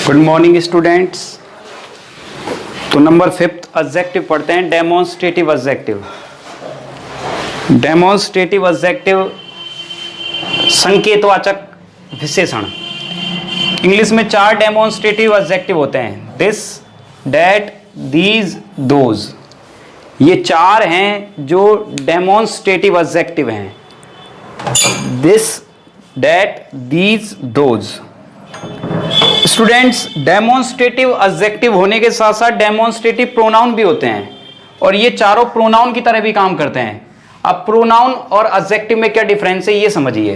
Good morning students. तो number 5 adjective पढ़ते हैं, डेमोन्स्ट्रेटिव एडजेक्टिव। डेमोन्स्ट्रेटिव एडजेक्टिव संकेतवाचक विशेषण। इंग्लिश में 4 डेमोन्स्ट्रेटिव एडजेक्टिव होते हैं, दिस, डैट, दीज, दोज। ये 4 हैं जो डेमोन्स्ट्रेटिव एडजेक्टिव हैं, this, that, these, those. Students, demonstrative adjective होने के साथ साथ डेमोन्स्ट्रेटिव प्रोनाउन भी होते हैं और ये चारों प्रोनाउन की तरह भी काम करते हैं। अब प्रोनाउन और एडजेक्टिव में क्या डिफरेंस है ये समझिए।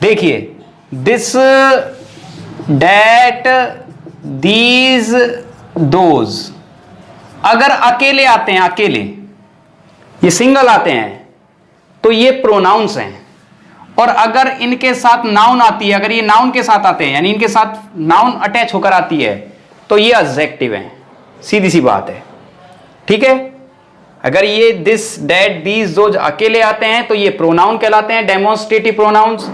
देखिए, दिस, डैट, दीज, दोज अगर अकेले आते हैं, अकेले ये सिंगल आते हैं तो ये प्रोनाउंस हैं, और अगर इनके साथ नाउन आती है, अगर ये नाउन के साथ आते हैं यानी इनके साथ नाउन अटैच होकर आती है तो ये एडजेक्टिव हैं। सीधी सी बात है, ठीक है। अगर ये दिस, डैट, दीज, दोज अकेले आते हैं तो ये प्रोनाउन कहलाते हैं, डेमोन्स्ट्रेटिव प्रोनाउंस,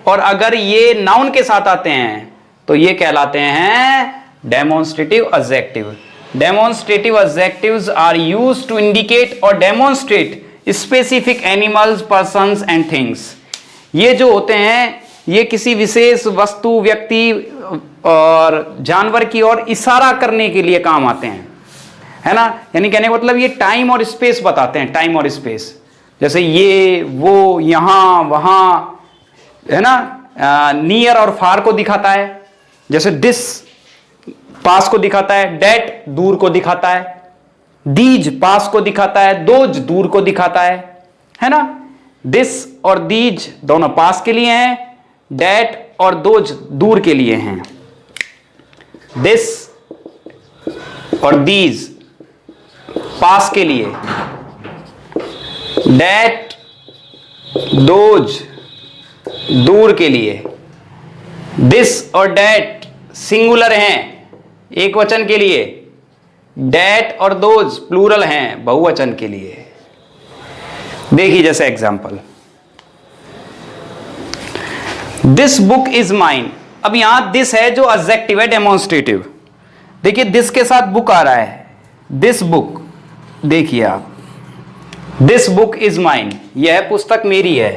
और अगर ये नाउन के साथ आते हैं तो ये कहलाते हैं demonstrative adjective. Demonstrative adjectives are used to indicate और demonstrate specific animals, persons and things. ये जो होते हैं ये किसी विशेष वस्तु, व्यक्ति और जानवर की ओर इशारा करने के लिए काम आते हैं, है ना। यानी कहने का मतलब ये टाइम और स्पेस बताते हैं, टाइम और स्पेस। जैसे ये, वो, यहां, वहां, है ना। नियर और फार को दिखाता है, जैसे दिस पास को दिखाता है, डैट दूर को दिखाता है, दीज पास को दिखाता है, दोज दूर को दिखाता है ना। दिस और दीज दोनों पास के लिए हैं, डैट और दोज दूर के लिए हैं। दिस और दीज पास के लिए, डैट, दोज दूर के लिए। दिस और डैट सिंगुलर हैं, एक वचन के लिए, डैट और दोज प्लूरल हैं, बहुवचन के लिए। देखिए जैसे example, this book is mine. अब यहां दिस है जो एडजेक्टिव है, डेमोन्स्ट्रेटिव। देखिए दिस के साथ बुक आ रहा है, दिस बुक। देखिए आप, दिस बुक इज माइन, यह पुस्तक मेरी है।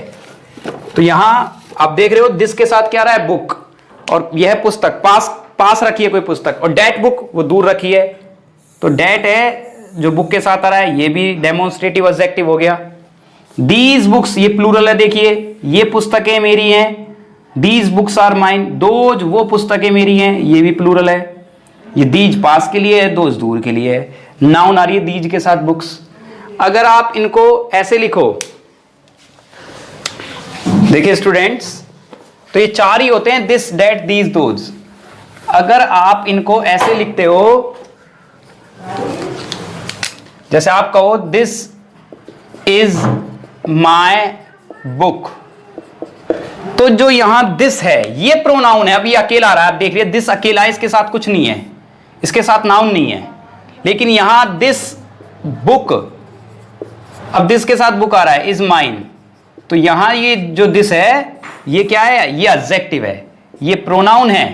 तो यहां आप देख रहे हो दिस के साथ क्या आ रहा है, बुक, और यह पुस्तक पास रखी है कोई पुस्तक, और डैट बुक वो दूर रखी है। तो डैट है जो बुक के साथ आ रहा है, ये भी डेमोन्स्ट्रेटिव एडजेक्टिव हो गया। दीज बुक्स, ये प्लूरल है, देखिए ये पुस्तकें मेरी हैं, these books are mine. Those वो पुस्तकें मेरी हैं, ये भी प्लूरल है। ये दीज पास के लिए है, दोज दूर के लिए है। नाउन आ रही है दीज के साथ बुक्स। अगर आप इनको ऐसे लिखो, देखिए स्टूडेंट्स, तो ये 4 ही होते हैं, दिस, डैट, दीज, दोज। अगर आप इनको ऐसे लिखते हो, जैसे आप कहो दिस इज माय बुक, तो जो यहां दिस है ये प्रोनाउन है। अभी अकेला आ रहा है, आप देख रहे हैं दिस अकेला है, इसके साथ कुछ नहीं है, इसके साथ नाउन नहीं है। लेकिन यहां दिस बुक, अब दिस के साथ बुक आ रहा है, इज माइन, तो यहां ये जो दिस है ये क्या है, ये एडजेक्टिव है, ये प्रोनाउन है,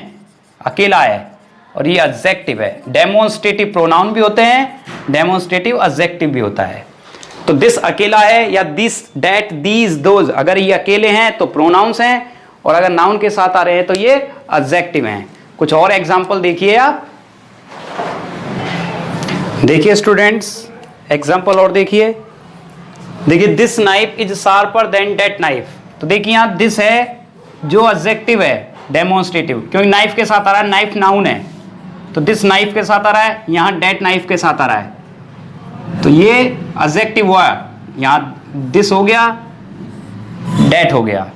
अकेला है, और ये एडजेक्टिव है। डेमोन्स्ट्रेटिव प्रोनाउन भी होते हैं, डेमोन्स्ट्रेटिव एडजेक्टिव भी होता है। तो दिस अकेला है, या दिस, डैट, दीज, दोज अगर ये अकेले हैं तो प्रोनाउंस हैं, और अगर नाउन के साथ आ रहे हैं तो ये एडजेक्टिव हैं। कुछ और एग्जांपल देखिए आप, देखिए स्टूडेंट्स एग्जांपल और देखिए। देखिए this knife is sharper than that knife. तो देखिए यहां दिस है जो एडजेक्टिव है, डेमोन्स्ट्रेटिव, क्योंकि नाइफ के साथ आ रहा है, नाइफ नाउन है, तो दिस नाइफ के साथ आ रहा है, यहां डैट नाइफ के साथ आ रहा है, तो ये एडजेक्टिव हुआ। यहां दिस हो गया, डैट हो गया।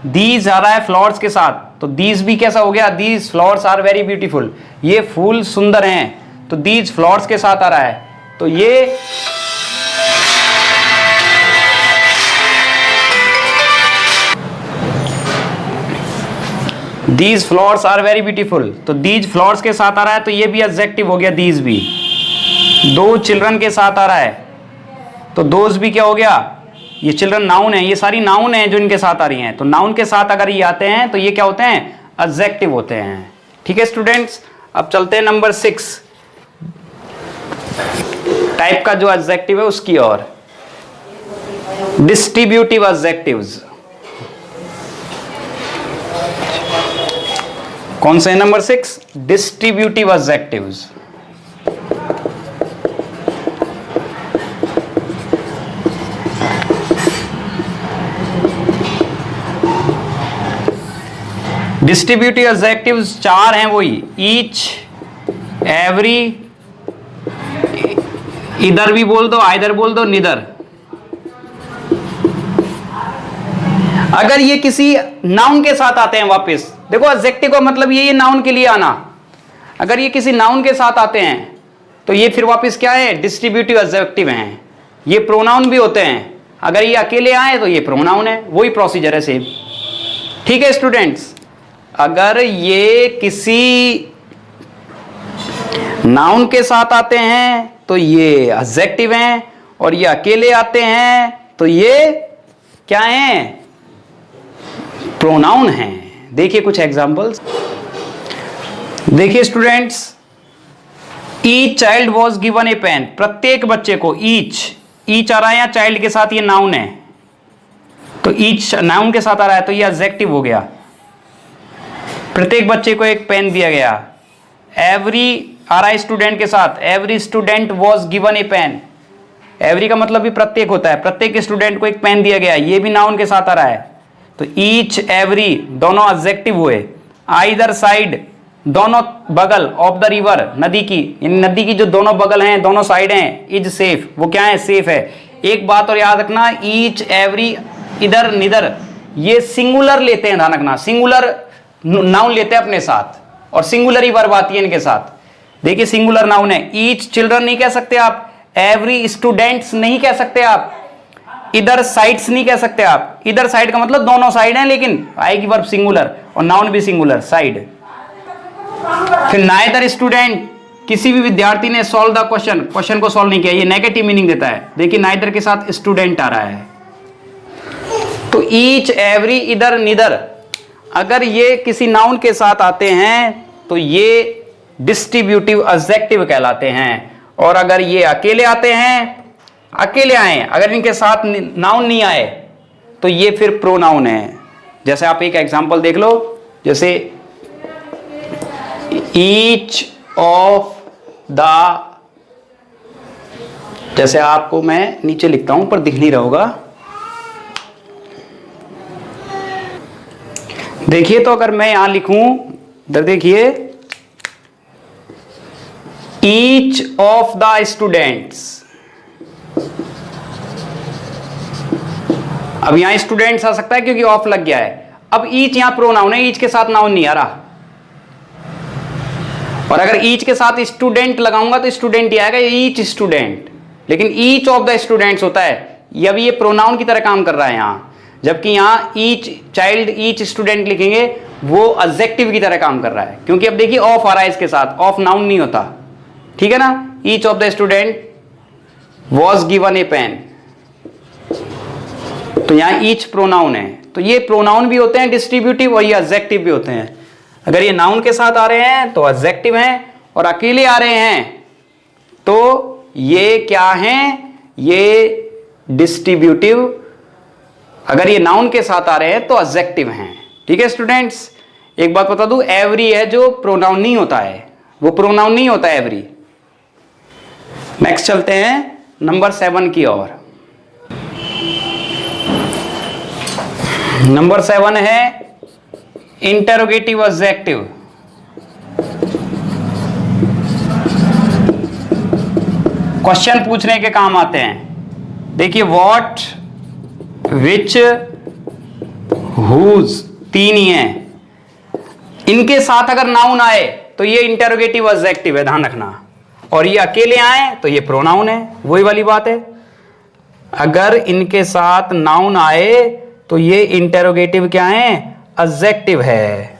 दीज आ रहा है फ्लावर्स के साथ, तो दीज भी कैसा हो गया, these flowers are very beautiful, ये फूल सुंदर हैं, तो दीज फ्लावर्स के साथ आ रहा है, तो ये these flowers are very beautiful, तो दीज फ्लावर्स के साथ आ रहा है, तो ये भी एडजेक्टिव हो गया, दीज भी। दो चिल्ड्रन के साथ आ रहा है, तो दोज भी क्या हो गया, ये चिल्ड्रन नाउन है, ये सारी नाउन है जो इनके साथ आ रही हैं, तो नाउन के साथ अगर ये आते हैं तो ये क्या होते हैं, एडजेक्टिव होते हैं। ठीक है स्टूडेंट्स, अब चलते हैं नंबर 6 टाइप का जो एडजेक्टिव है उसकी ओर, डिस्ट्रीब्यूटिव एडजेक्टिव्स। कौन से है number 6? Distributive adjectives. Distributive adjectives 4 हैं वही, ईच, एवरी, इधर भी बोल दो, आइदर बोल दो, निदर। अगर ये किसी नाउन के साथ आते हैं वापस, देखो एडजेक्टिव का मतलब ये नाउन के लिए आना, अगर ये किसी नाउन के साथ आते हैं तो ये फिर वापस क्या है? डिस्ट्रीब्यूटिव एडजेक्टिव हैं। ये प्रोनाउन भी होते हैं, अगर ये अकेले आए तो ये प्रोनाउन है, वही प्रोसीजर है सेम। ठीक है स्टूडेंट्स, अगर ये किसी नाउन के साथ आते हैं तो ये एडजेक्टिव हैं, और ये अकेले आते हैं तो ये क्या हैं? प्रोनाउन हैं। देखिए कुछ एग्जांपल्स, देखिए students, each child was given a pen, प्रत्येक बच्चे को, ईच आ रहा है या चाइल्ड के साथ, ये नाउन है तो ईच नाउन के साथ आ रहा है तो ये एडजेक्टिव हो गया। प्रत्येक बच्चे को एक पेन दिया गया। एवरी आ रहा है स्टूडेंट के साथ, every student was given a pen, every का मतलब भी प्रत्येक होता है, प्रत्येक स्टूडेंट को एक पेन दिया गया, ये भी नाउन के साथ आ रहा है तो ईच, एवरी दोनों एडजेक्टिव हुए। आइदर साइड, दोनों बगल, ऑफ द रिवर, नदी की, इन नदी की जो दोनों बगल हैं, दोनों साइड हैं, इज सेफ, वो क्या है? सेफ है। एक बात और याद रखना, ईच, एवरी, इधर, निदर, ये सिंगुलर लेते हैं, ध्यान रखना, सिंगुलर नाउन लेते हैं अपने साथ और सिंगुलर ही वर्ब आती है इनके साथ। देखिए सिंगुलर नाउन है, ईच चिल्ड्रन नहीं कह सकते आप, एवरी स्टूडेंट्स नहीं कह सकते आप, इधर साइड्स नहीं कह सकते आप, इधर साइड का मतलब दोनों साइड हैं, लेकिन आएगी वर्ब सिंगुलर और नाउन भी सिंगुलर, साइड। फिर नाइदर स्टूडेंट, किसी भी विद्यार्थी ने सॉल्व द क्वेश्चन, क्वेश्चन को सॉल्व नहीं किया, ये नेगेटिव मीनिंग देता है। देखिए नाइदर के साथ स्टूडेंट आ रहा है तो ईच, एवरी, इधर, निदर, अगर ये किसी नाउन के साथ आते हैं तो ये डिस्ट्रीब्यूटिव एडजेक्टिव कहलाते हैं, और अगर ये अकेले आते हैं, अकेले आए, अगर इनके साथ नाउन नहीं आए तो ये फिर प्रोनाउन है। जैसे आप एक एग्जांपल देख लो, जैसे ईच ऑफ द, जैसे आपको मैं नीचे लिखता हूं पर दिख नहीं रहा होगा, देखिए तो अगर मैं यहां लिखूं, इधर देखिए, ईच ऑफ द स्टूडेंट्स, अब यहां स्टूडेंट्स आ सकता है क्योंकि ऑफ लग गया है। अब ईच यहां प्रोनाउन है, ईच के साथ नाउन नहीं आ रहा, और अगर ईच के साथ स्टूडेंट लगाऊंगा तो स्टूडेंट ही आएगा, ईच स्टूडेंट, लेकिन ईच ऑफ द स्टूडेंट्स होता है, ये अभी ये प्रोनाउन की तरह काम कर रहा है यहां, जबकि यहां ईच चाइल्ड, ईच स्टूडेंट लिखेंगे वो एडजेक्टिव की तरह काम कर रहा है, क्योंकि अब देखिए ऑफ आ रहा है इसके साथ, ऑफ नाउन नहीं होता, ठीक है ना। Each of the student was given a pen, तो यहां ईच प्रोनाउन है, तो ये प्रोनाउन भी होते हैं डिस्ट्रीब्यूटिव और ये एडजेक्टिव भी होते हैं। अगर ये नाउन के साथ आ रहे हैं तो एडजेक्टिव हैं, और अकेले आ रहे हैं तो ये क्या हैं? ये डिस्ट्रीब्यूटिव। अगर ये नाउन के साथ आ रहे हैं तो एडजेक्टिव हैं। ठीक है स्टूडेंट्स, एक बात बता दूं, एवरी है जो प्रोनाउन नहीं होता है, वो प्रोनाउन नहीं होता है एवरी। नेक्स्ट चलते हैं नंबर 7 की ओर। नंबर 7 है इंटरोगेटिव एडजेक्टिव। क्वेश्चन पूछने के काम आते हैं। देखिए व्हाट, विच, हुज, 3 ही हैं। इनके साथ अगर नाउन आए तो ये इंटरोगेटिव एडजेक्टिव है, ध्यान रखना, और ये अकेले आए तो ये प्रोनाउन है, वही वाली बात है। अगर इनके साथ नाउन आए तो ये इंटरोगेटिव क्या है? एडजेक्टिव है।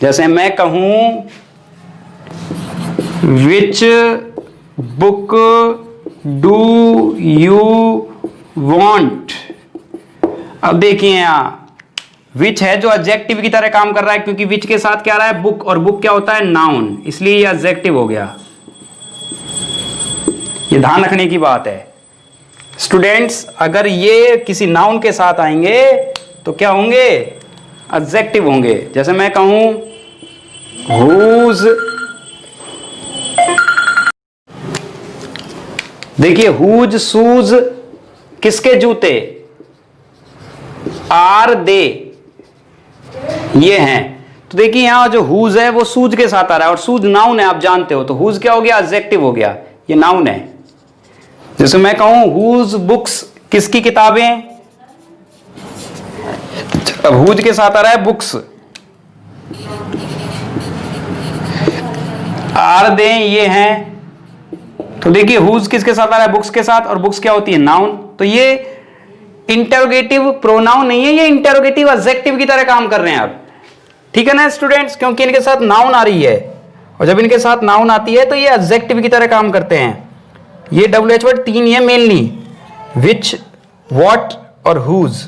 जैसे मैं कहूं which book do you want, अब देखिए यहां विच है जो एडजेक्टिव की तरह काम कर रहा है, क्योंकि विच के साथ क्या आ रहा है, बुक, और बुक क्या होता है, नाउन, इसलिए ये एडजेक्टिव हो गया। ये ध्यान रखने की बात है स्टूडेंट्स। अगर ये किसी नाउन के साथ आएंगे तो क्या होंगे, एडजेक्टिव होंगे। जैसे मैं कहूं हुज, देखिए हुज शूज किसके जूते, आर दे, ये हैं। तो देखिए यहां जो हुज है वो शूज के साथ आ रहा है, और शूज नाउन है, आप जानते हो। तो हुज क्या हो गया, एडजेक्टिव हो गया, ये नाउन है। जैसे मैं कहूं हुज बुक्स, किसकी किताबें, अब हुज के साथ आ रहा है बुक्स, आर दे ये हैं। तो देखिए हुज किसके साथ आ रहा है, बुक्स के साथ, और बुक्स क्या होती है, नाउन। तो ये इंटेरोगेटिव प्रोनाउन नहीं है, ये इंटेरोगेटिव एडजेक्टिव की तरह काम कर रहे हैं आप, ठीक है ना स्टूडेंट्स, क्योंकि इनके साथ नाउन आ रही है, और जब इनके साथ नाउन आती है तो ये एडजेक्टिव की तरह काम करते हैं। ये WH वर्ड 3 ही है मेनली, विच, व्हाट और हुज,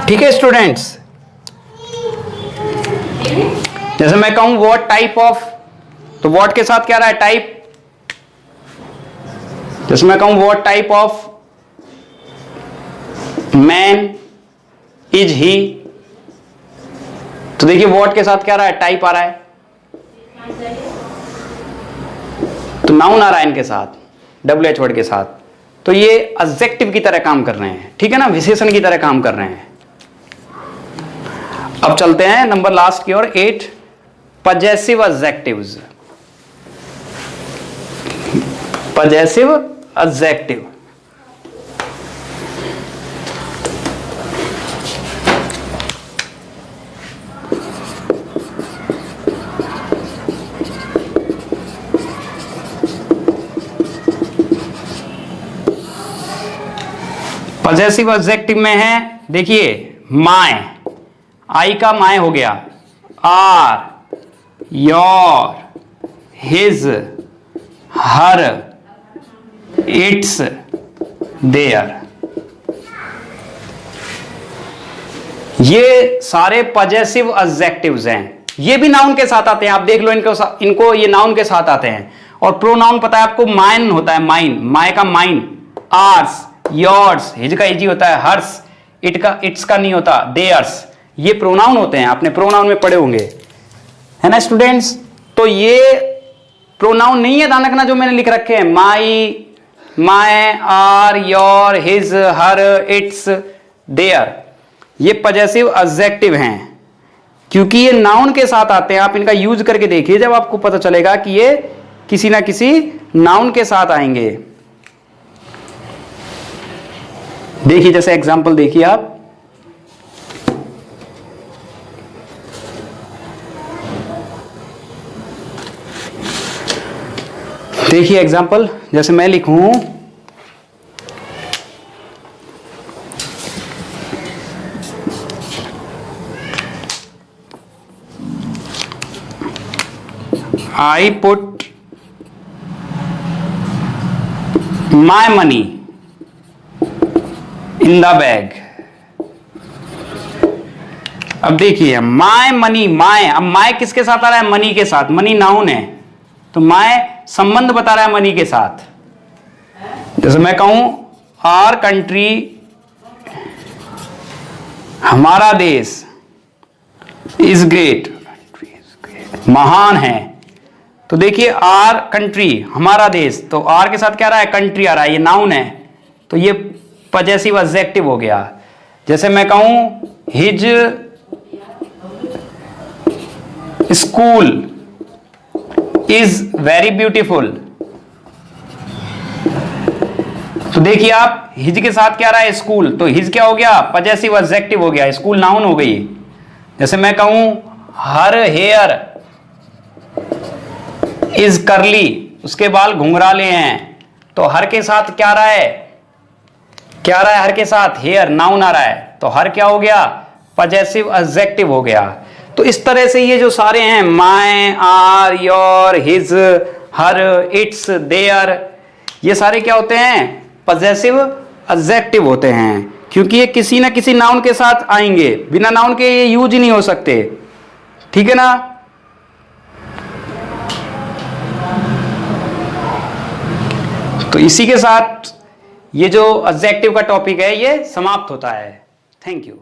ठीक है स्टूडेंट्स। जैसे मैं कहूं व्हाट टाइप ऑफ, तो व्हाट के साथ क्या रहा है, टाइप। जैसे मैं कहूं what type of man is he, तो देखिए व्हाट के साथ क्या रहा है, टाइप आ रहा है, तो नाउन आ रहा है इनके साथ, WH वर्ड के साथ। तो ये एडजेक्टिव की तरह काम कर रहे हैं, ठीक है ना, विशेषण की तरह काम कर रहे हैं। अब चलते हैं नंबर लास्ट की ओर, 8 possessive adjectives. Possessive adjective, possessive adjective में है, देखिए माय, आई का माय हो गया, our, your, his, her, its, their, ये सारे पजेसिव एडजेक्टिव्स हैं। ये भी नाउन के साथ आते हैं, आप देख लो इनको ये नाउन के साथ आते हैं। और प्रोनाउन पता है आपको, माइन होता है, माइन, माय का माइन, आर्स, योर्स, हिज का हिजी होता है, हर्स, इट्स का नहीं होता, देयर्स, ये प्रोनाउन होते हैं, आपने प्रोनाउन में पढ़े होंगे, है ना स्टूडेंट्स। तो ये प्रोनाउन नहीं है, ध्यान रखना, जो मैंने लिख रखे हैं, my, my, our, your, his, her, its, their, ये पजेसिव एडजेक्टिव हैं, क्योंकि ये नाउन के साथ आते हैं। आप इनका यूज करके देखिए, जब आपको पता चलेगा कि ये किसी ना किसी नाउन के साथ आएंगे। देखिए जैसे एग्जांपल देखिए आप, देखिए एग्जांपल, जैसे मैं लिखूं I put my money in the bag। अब देखिए माय मनी, माय, अब माय किसके साथ आ रहा है, मनी के साथ, मनी नाउन है, तो माय संबंध बता रहा है मनी के साथ। जैसे मैं कहूं आर कंट्री, हमारा देश, इज ग्रेट, महान है। तो देखिए आर कंट्री, हमारा देश, तो आर के साथ क्या आ रहा है, कंट्री आ रहा है, ये नाउन है, तो ये पजेसिव एडजेक्टिव हो गया। जैसे मैं कहूं his school is very beautiful, तो देखिए आप हिज के साथ क्या आ रहा है, स्कूल, तो हिज क्या हो गया, पजेसिव एडजेक्टिव हो गया, स्कूल नाउन हो गई। जैसे मैं कहूं हर हेयर इज करली, उसके बाल घुंघराले हैं, तो हर के साथ क्या आ रहा है, क्या आ रहा है, हर के साथ हेयर नाउन आ रहा है, तो हर क्या हो गया, पजेसिव एडजेक्टिव हो गया। तो इस तरह से ये जो सारे हैं, my, our, your, his, her, its, their, ये सारे क्या होते हैं, पजेसिव एडजेक्टिव होते हैं, क्योंकि ये किसी ना किसी नाउन के साथ आएंगे, बिना नाउन के ये यूज ही नहीं हो सकते, ठीक है ना। तो इसी के साथ ये जो एडजेक्टिव का टॉपिक है ये समाप्त होता है। Thank you.